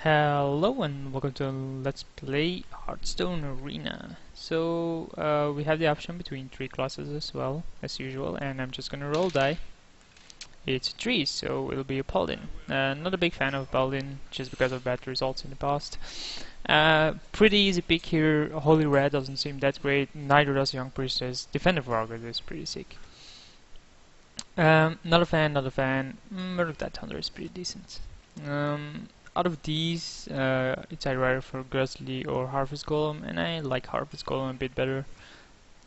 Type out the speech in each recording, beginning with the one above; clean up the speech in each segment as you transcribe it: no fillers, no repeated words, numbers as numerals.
Hello and welcome to Let's Play Hearthstone Arena. So we have the option between three classes as well as usual, and I'm just gonna roll die. It's a 3, so it'll be a Paladin. Not a big fan of Paladin just because of bad results in the past. Pretty easy pick here. Holy Red doesn't seem that great, neither does Young Priestess. Defender of Argus is pretty sick. Not a fan, not a fan. Murder Tide Hunter is pretty decent. Out of these, it's either for Grizzly or Harvest Golem, and I like Harvest Golem a bit better.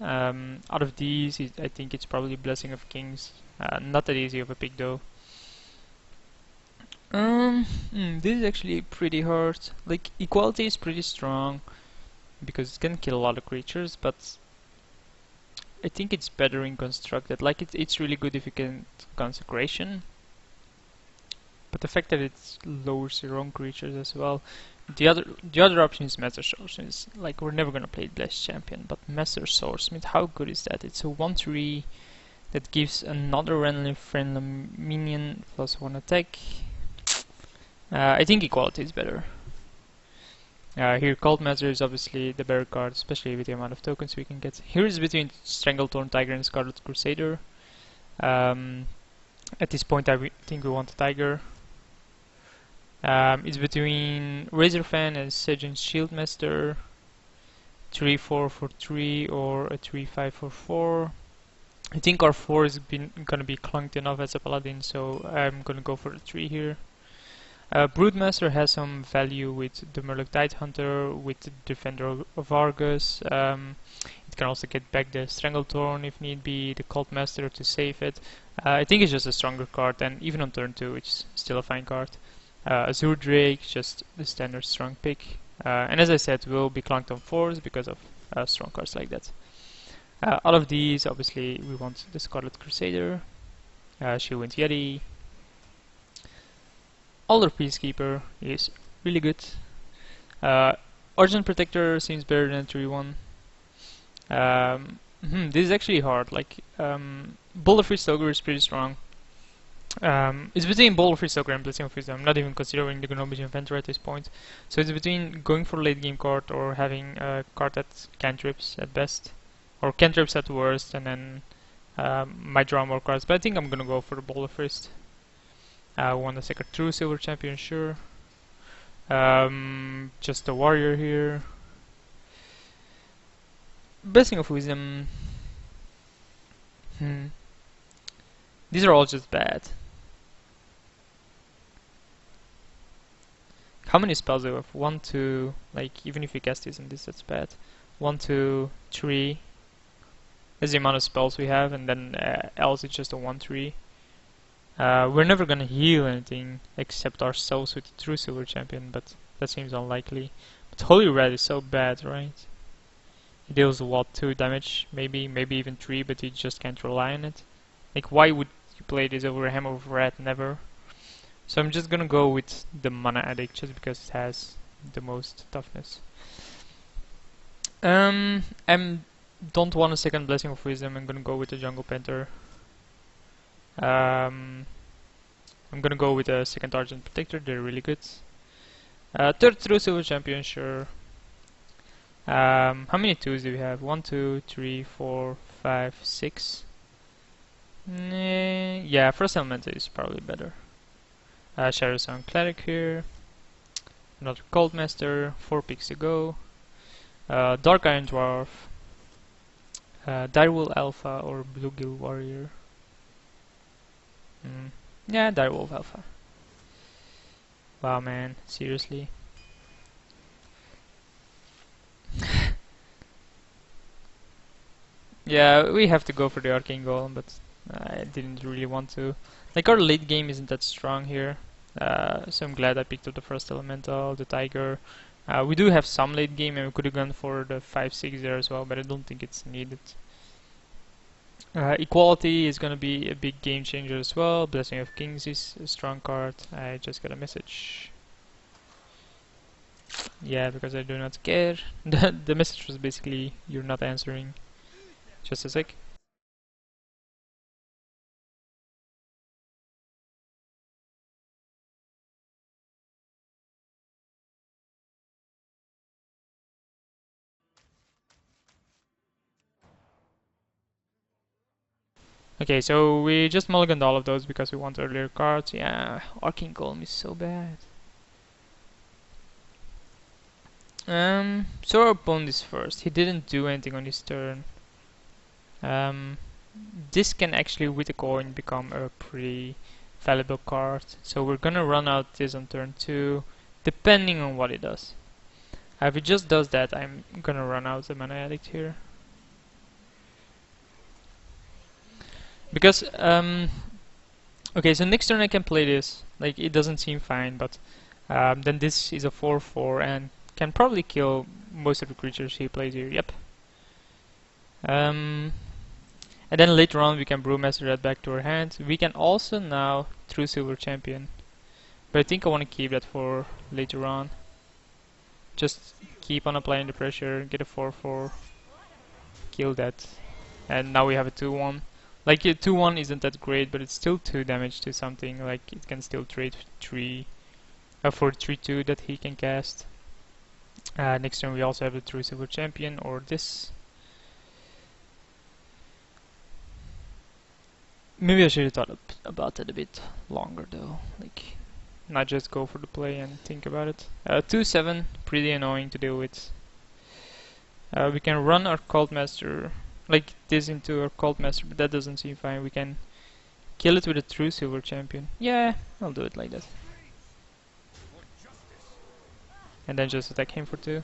Out of these, I think it's probably Blessing of Kings. Not that easy of a pick though. This is actually pretty hard. Like, Equality is pretty strong because it can kill a lot of creatures, but I think it's better in Constructed. Like, it's really good if you can Consecration. But the fact that it lowers your own creatures as well. The other option is Master Swordsmith. Like, we're never gonna play Blessed Champion, but Master Swordsmith, how good is that? It's a 1/3 that gives another randomly friendly minion plus 1 attack. I think Equality is better. Here Cult Master is obviously the better card, especially with the amount of tokens we can get. Here is between Stranglethorn Tiger and Scarlet Crusader. At this point I think we want a Tiger. It's between Razorfan and Sejan's Shieldmaster, 3/4 for 3 or a 3/5 for 4. I think our 4 is gonna be clunked enough as a Paladin, so I'm gonna go for the 3 here. Broodmaster has some value with the Murloc Tide Hunter, with the Defender of Argus. It can also get back the Stranglethorn if need be, the Cult Master to save it. I think it's just a stronger card, and even on turn 2 it's still a fine card. Azure Drake, just the standard strong pick. And as I said, we'll be clunked on 4s because of strong cards like that. Out of these, obviously, we want the Scarlet Crusader, She-Wind Yeti. Alder Peacekeeper is really good. Argent Protector seems better than 3/1. This is actually hard. Like, Boulderfish Stoker is pretty strong. It's between Boulderfish Stoker and Blessing of Wisdom. I'm not even considering the Gnomish Inventor at this point. So it's between going for a late game card or having a card that cantrips at best, or cantrips at worst, and then might draw more cards. But I think I'm gonna go for the Boulderfish. Want a second true Silver Champion, sure. Just a Warrior here. Blessing of Wisdom. These are all just bad. How many spells do we have? 1, 2, like, even if you cast this and this, that's bad. 1, 2, 3. That's the amount of spells we have, and then else it's just a 1/3. We're never gonna heal anything except ourselves with the true Silver Champion, but that seems unlikely. But Holy Red is so bad, right? It deals what, 2 damage, maybe even 3, but you just can't rely on it. Like, why would you play this over a Hammer of Red? Never. So I'm just gonna go with the Mana Addict just because it has the most toughness. I don't want a second Blessing of Wisdom. I'm gonna go with the Jungle Panther. I'm gonna go with a second Argent Protector. They're really good. Third True Silver Champion, sure. How many 2s do we have? 1, 2, 3, 4, 5, 6. Yeah, Frost Elemental is probably better. Shadow Song Cleric here. Another Cold Master. 4 picks to go. Dark Iron Dwarf. Direwolf Alpha or Bluegill Warrior. Yeah, Direwolf Alpha. Wow, man, seriously. Yeah, we have to go for the Arcane Golem, but I didn't really want to. Like, our late game isn't that strong here, so I'm glad I picked up the First Elemental, the Tiger. We do have some late game, and we could have gone for the 5/6 there as well, but I don't think it's needed. Equality is gonna be a big game changer as well. Blessing of Kings is a strong card. I just got a message. Yeah, because I do not care. The message was basically, you're not answering. Just a sec. Okay, so we just mulliganed all of those because we want earlier cards. Yeah, Arcane Golem is so bad. So our opponent is first. He didn't do anything on his turn. This can actually, with a coin, become a pretty valuable card. So we're gonna run out this on turn 2, depending on what it does. If it just does that, I'm gonna run out the Mana Addict here. Because, okay, so next turn I can play this. Like, it doesn't seem fine, but then this is a 4/4 and can probably kill most of the creatures he plays here. Yep. And then later on we can Brewmaster that back to our hand. We can also now True Silver Champion. But I think I want to keep that for later on. Just keep on applying the pressure, get a 4/4, kill that. And now we have a 2/1. Like, a 2/1 isn't that great, but it's still 2 damage to something. Like, it can still trade 3 for 3/2 that he can cast. Next turn we also have the True Silver Champion, or this. Maybe I should have thought about that a bit longer though. Like, not just go for the play and think about it. 2/7, pretty annoying to deal with. We can run our Cult Master like this into our Cult Master, but that doesn't seem fine. We can kill it with a True Silver Champion. Yeah, I'll do it like that. And then just attack him for 2.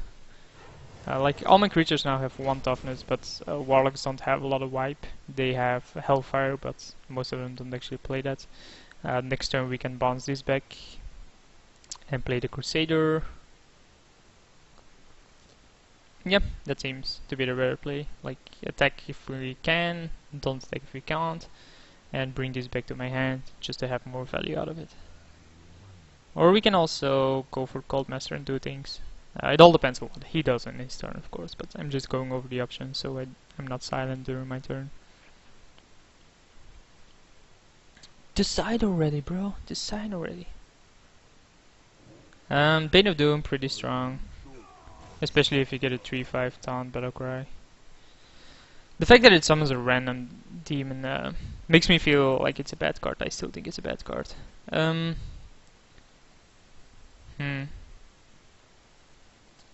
Like, all my creatures now have 1 toughness, but Warlocks don't have a lot of wipe. They have Hellfire, but most of them don't actually play that. Next turn we can bounce this back and play the Crusader. Yep, that seems to be the better play. Like, attack if we can, don't attack if we can't, and bring this back to my hand just to have more value out of it. Or we can also go for Cold Master and do things. It all depends on what he does in his turn, of course, but I'm just going over the options so I'm not silent during my turn. Decide already, bro. Decide already. Bane of Doom, pretty strong. Especially if you get a 3/5 taunt Battlecry. The fact that it summons a random demon makes me feel like it's a bad card. I still think it's a bad card.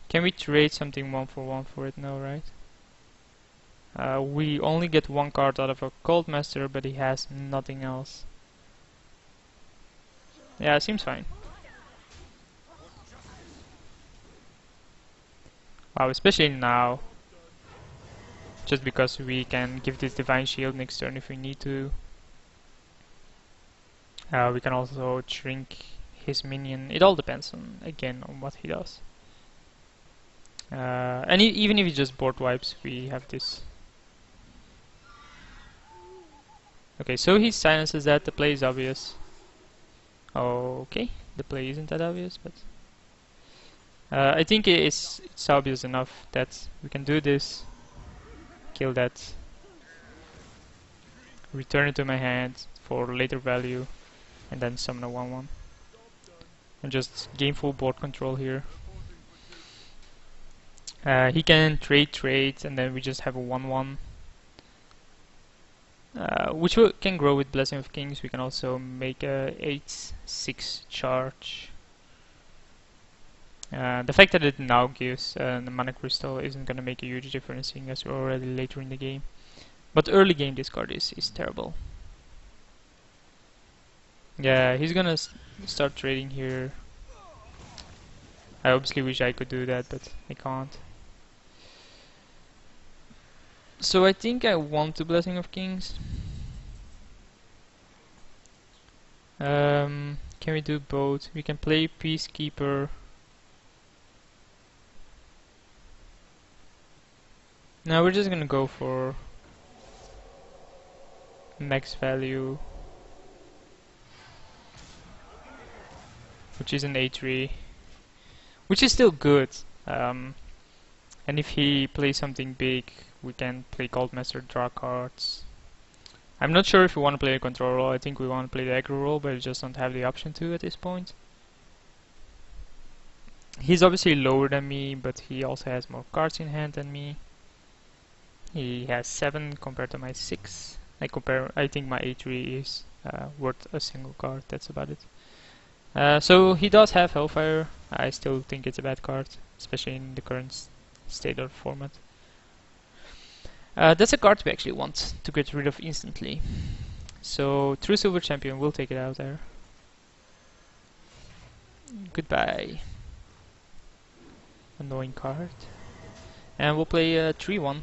Can we trade something 1/1 for it? No, right? We only get 1 card out of a Cold Master, but he has nothing else. Yeah, seems fine. Wow, especially now. Just because we can give this Divine Shield next turn if we need to. We can also shrink his minion. It all depends on, again, on what he does. And even if he just board wipes, we have this. Okay, so he silences that. The play is obvious. Okay, the play isn't that obvious, but I think it's obvious enough that we can do this, kill that, return it to my hand for later value, and then summon a 1/1. And just gain full board control here. He can trade, and then we just have a 1/1. Which can grow with Blessing of Kings. We can also make a 8/6 charge. The fact that it now gives the Mana Crystal isn't gonna make a huge difference, seeing as we're already later in the game. But early game this card is terrible. Yeah, he's gonna start trading here. I obviously wish I could do that, but I can't. So I think I want the Blessing of Kings. Can we do both? We can play Peacekeeper. Now we're just gonna go for max value, which is an A3, which is still good. And if he plays something big, we can play Cold Master, draw cards. I'm not sure if we want to play the control role. I think we want to play the aggro role, but we just don't have the option to at this point. He's obviously lower than me, but he also has more cards in hand than me. He has 7 compared to my 6. I think my A3 is worth a single card. That's about it. So he does have Hellfire. I still think it's a bad card, especially in the current state of the format. That's a card we actually want to get rid of instantly. So True Silver Champion will take it out there. Goodbye. Annoying card. And we'll play a 3-1.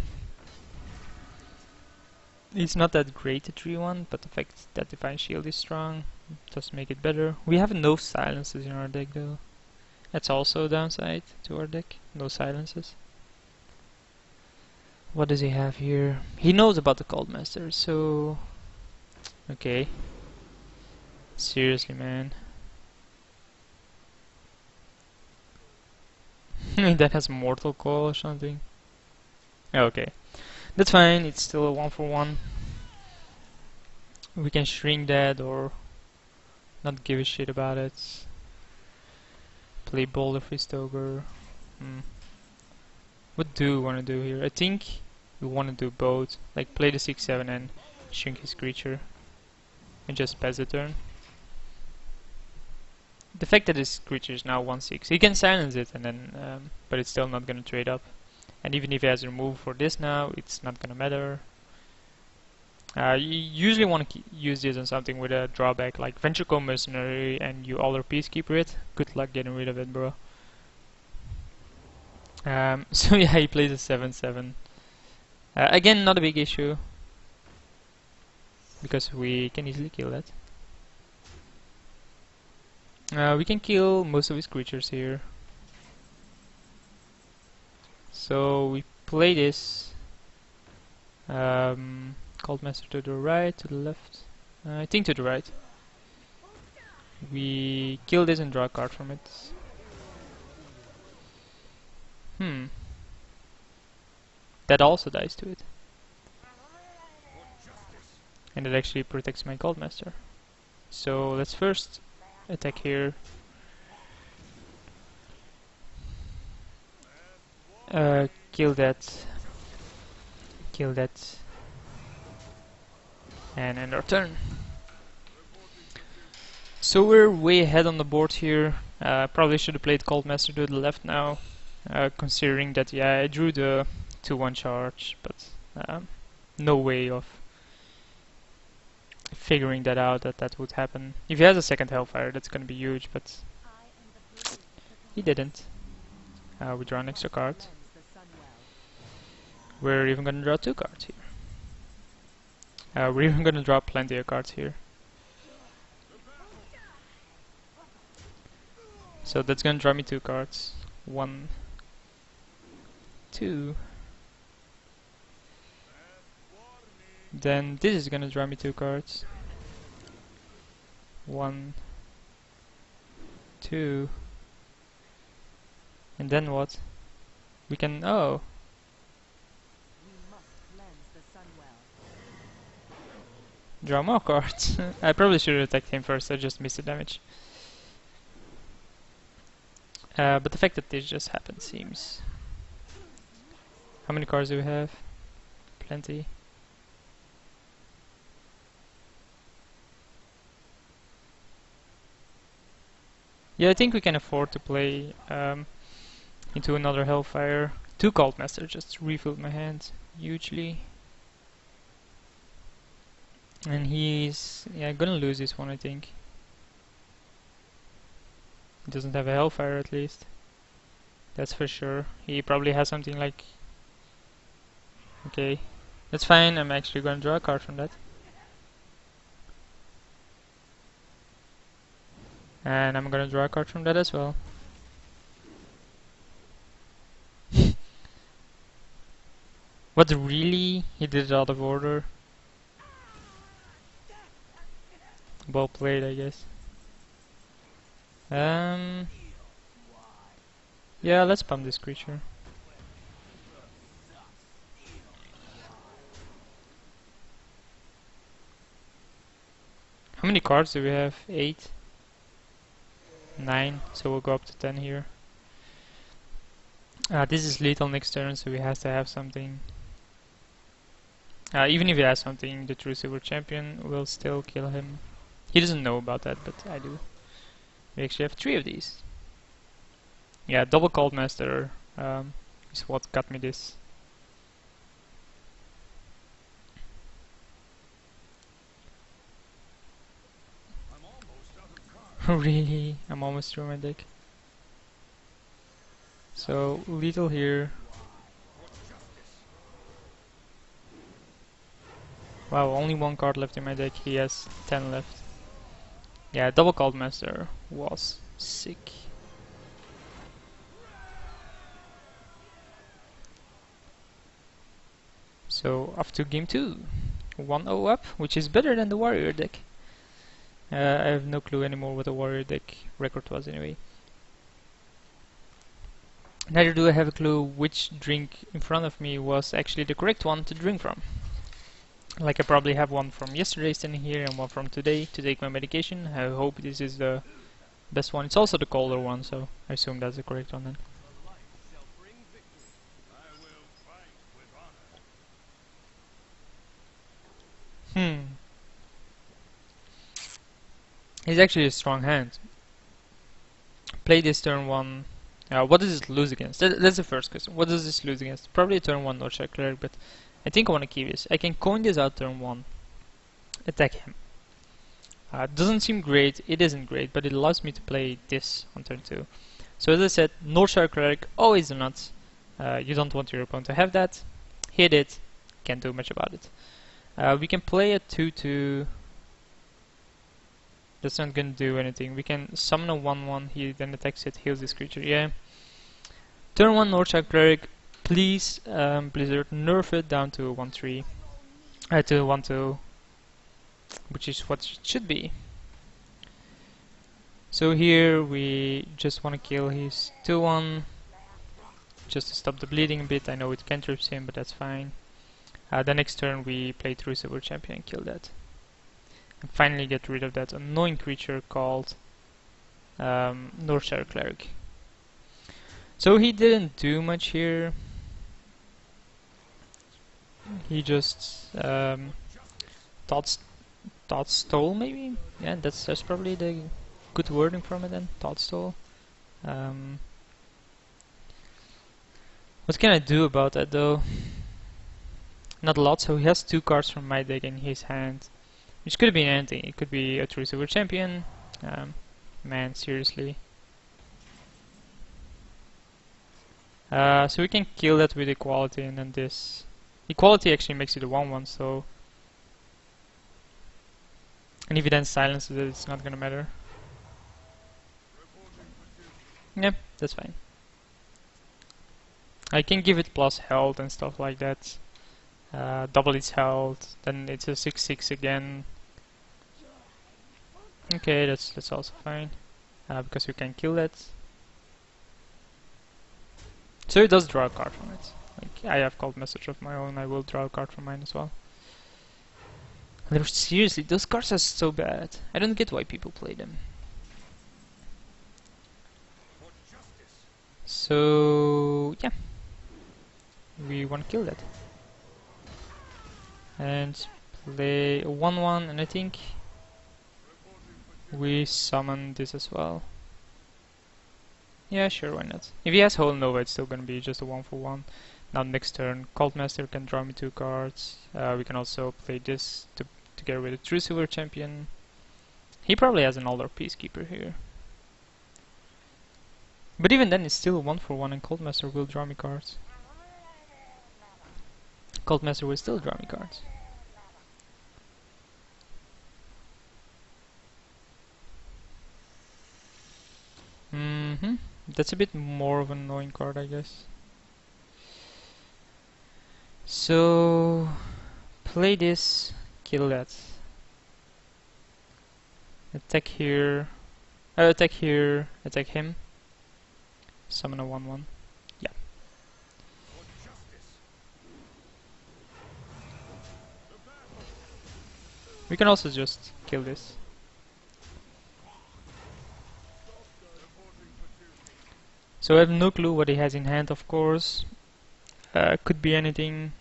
It's not that great a 3-1, but the fact that Divine Shield is strong does make it better. We have no silences in our deck though. That's also a downside to our deck. No silences. What does he have here? He knows about the Cult Master, so... Okay. Seriously, man. That has Mortal Coil or something. Okay. That's fine, it's still a 1-for-1. We can shrink that or not give a shit about it. Play Boulder Fist Ogre. What do we want to do here? I think we want to do both. Like play the 6-7 and shrink his creature. And just pass the turn. The fact that his creature is now 1/6, he can silence it and then, but it's still not gonna trade up. And even if he has removal for this now, it's not gonna matter. You usually want to use this on something with a drawback like Ventricle Mercenary and you Alder Peacekeeper it. Good luck getting rid of it, bro. So yeah, he plays a 7-7. Again, not a big issue. Because we can easily kill that. We can kill most of his creatures here. So we play this. Cult Master to the right, to the left. I think to the right. We kill this and draw a card from it. That also dies to it. And it actually protects my Cult Master. So let's first attack here. Kill that. Kill that. And end our turn. So we're way ahead on the board here. Probably should have played Cult Master to the left now. Considering that, yeah, I drew the 2-1 charge, but no way of figuring that out that would happen. If he has a second Hellfire, that's gonna be huge, but he didn't. We draw an extra card. We're even gonna draw 2 cards here. We're even gonna draw plenty of cards here. So that's gonna draw me 2 cards. 1, 2. Then this is gonna draw me 2 cards. 1, 2. And then what? We can... oh! Draw more cards. I probably should have attacked him first, I just missed the damage. But the fact that this just happened seems... How many cards do we have? Plenty. Yeah, I think we can afford to play into another Hellfire. 2 Cult Master just refilled my hand hugely. And he's gonna lose this one, I think. He doesn't have a Hellfire at least. That's for sure. He probably has something like... Okay, that's fine. I'm actually gonna draw a card from that. And I'm gonna draw a card from that as well. What, really? He did it out of order? Well played, I guess. Yeah, let's pump this creature. How many cards do we have? 8? 9, so we'll go up to 10 here. This is lethal next turn, so we have to have something. Even if he has something, the true silver champion will still kill him. He doesn't know about that, but I do. We actually have 3 of these. Yeah, double Cult Master is what got me this. Really? I'm almost through my deck. So, lethal here. Wow, only 1 card left in my deck. He has 10 left. Yeah, double Cult Master was sick. So, off to game 2. 1-0 up, which is better than the Warrior deck. I have no clue anymore what the Warrior deck record was anyway. Neither do I have a clue which drink in front of me was actually the correct one to drink from. Like I probably have one from yesterday standing here and one from today to take my medication. I hope this is the best one. It's also the colder one, so I assume that's the correct one then. It's actually a strong hand. Play this turn 1. What does it lose against? That's the first question. What does this lose against? Probably a turn 1 Northside Cleric, but I think I want to keep this. I can coin this out turn 1. Attack him. Doesn't seem great, it isn't great, but it allows me to play this on turn 2. So as I said, Northside Cleric, always the nuts. You don't want your opponent to have that. Hit it, can't do much about it. We can play a 2-2. That's not gonna do anything. We can summon a 1-1, he then attacks it, heals this creature, yeah. Turn 1 Northside Cleric, please Blizzard, nerf it down to a 1-3. To a 1-2, which is what it should be. So here we just want to kill his 2-1, just to stop the bleeding a bit. I know it cantrips him, but that's fine. The next turn we play True Silver Champion and kill that. And finally get rid of that annoying creature called Northside Cleric. So he didn't do much here. He just thought stole maybe? Yeah, that's probably the good wording from it then. Thought stole. What can I do about that though? Not a lot, so he has 2 cards from my deck in his hand. Which could have been anything. It could be a True Silver Champion. Man, seriously. So we can kill that with Equality and then this. Equality actually makes it a 1-1, so... And if he then silences it, it's not gonna matter. Yep, that's fine. I can give it plus health and stuff like that. Double its health, then it's a 6-6 again. Okay, that's also fine. Because we can kill that. So it does draw a card from it. Like, I have Cult Message of my own, I will draw a card from mine as well. Seriously, those cards are so bad. I don't get why people play them. So, yeah. We want to kill that. And play a 1-1, and I think we summon this as well. Yeah, sure, why not? If he has Whole Nova, it's still gonna be just a 1-for-1. Now next turn, Cult Master can draw me 2 cards. We can also play this to get rid of True Silver Champion. He probably has an older Peacekeeper here. But even then, it's still a 1-for-1, and Cult Master will draw me cards. Cult Master will still draw me cards. That's a bit more of an annoying card, I guess. So, play this, kill that. Attack here, attack here, attack him. Summon a 1-1. Yeah. We can also just kill this. So I have no clue what he has in hand, of course. Could be anything.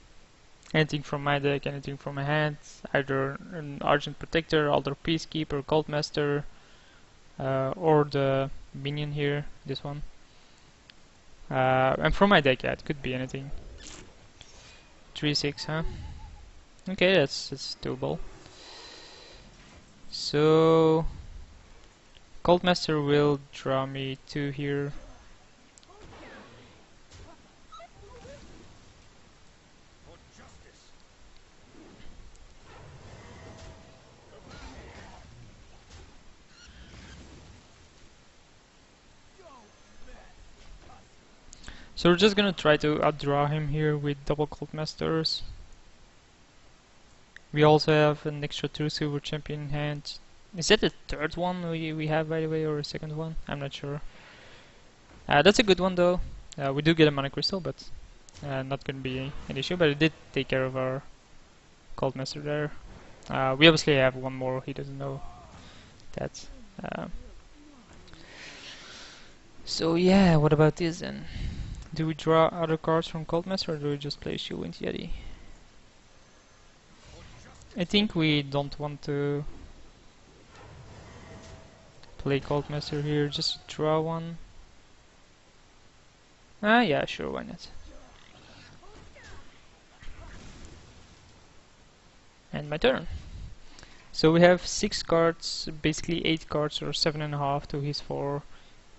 Anything from my deck, anything from my hand, either an Argent Protector, Alder Peacekeeper, Cultmaster, or the minion here, this one. And from my deck, yeah, it could be anything. 3/6, huh? Okay, that's doable. So Cultmaster will draw me 2 here. So we're just gonna try to outdraw him here with double Cultmasters. We also have an extra 2 Silver Champion in hand. Is that the third one we have, by the way, or a second one? I'm not sure. That's a good one though. We do get a Mana Crystal, but not gonna be an issue. But it did take care of our Cultmaster there. We obviously have one more, he doesn't know that. So yeah, what about this then? Do we draw other cards from Cultmaster, or do we just play Shield Winged Yeti? I think we don't want to play Cultmaster here, just draw one. Yeah, sure, why not? And my turn. So we have 6 cards, basically 8 cards or 7.5 to his 4.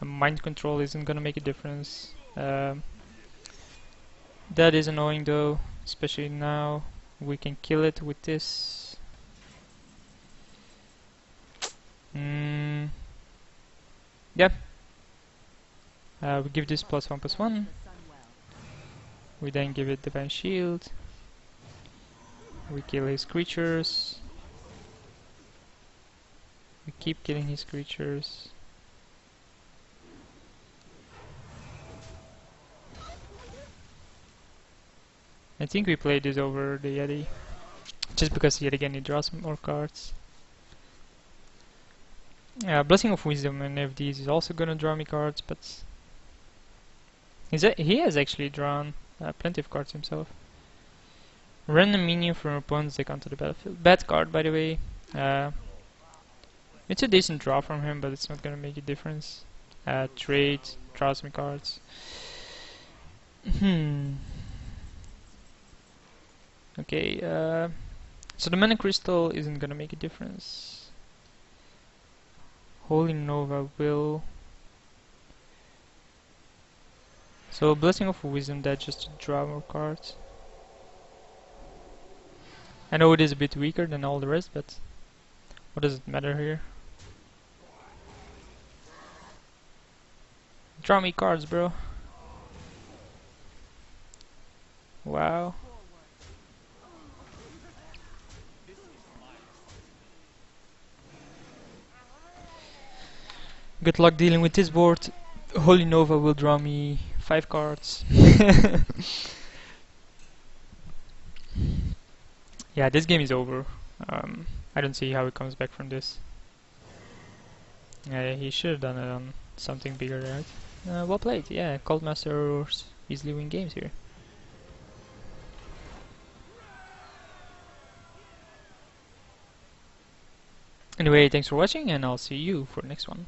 Mind Control isn't gonna make a difference. That is annoying though, especially now. We can kill it with this. Yeah. We give this +1/+1. We then give it Divine Shield. We kill his creatures. We keep killing his creatures. I think we play this over the Yeti, just because yet again he draws more cards. Blessing of Wisdom and FDs is also gonna draw me cards, but he has actually drawn plenty of cards himself. Random minion from opponent's deck onto the battlefield. Bad card, by the way. It's a decent draw from him, but it's not gonna make a difference. Trade, draws me cards. Okay, so the Mana Crystal isn't gonna make a difference. Holy Nova will. So Blessing of Wisdom, that just to draw more cards. I know it is a bit weaker than all the rest, but what does it matter here? Draw me cards, bro. Wow. Good luck dealing with this board. Holy Nova will draw me 5 cards. Yeah, this game is over. I don't see how he comes back from this. Yeah, he should have done it on something bigger, right? Well played. Yeah, Cultmasters easily win games here. Anyway, thanks for watching, and I'll see you for the next one.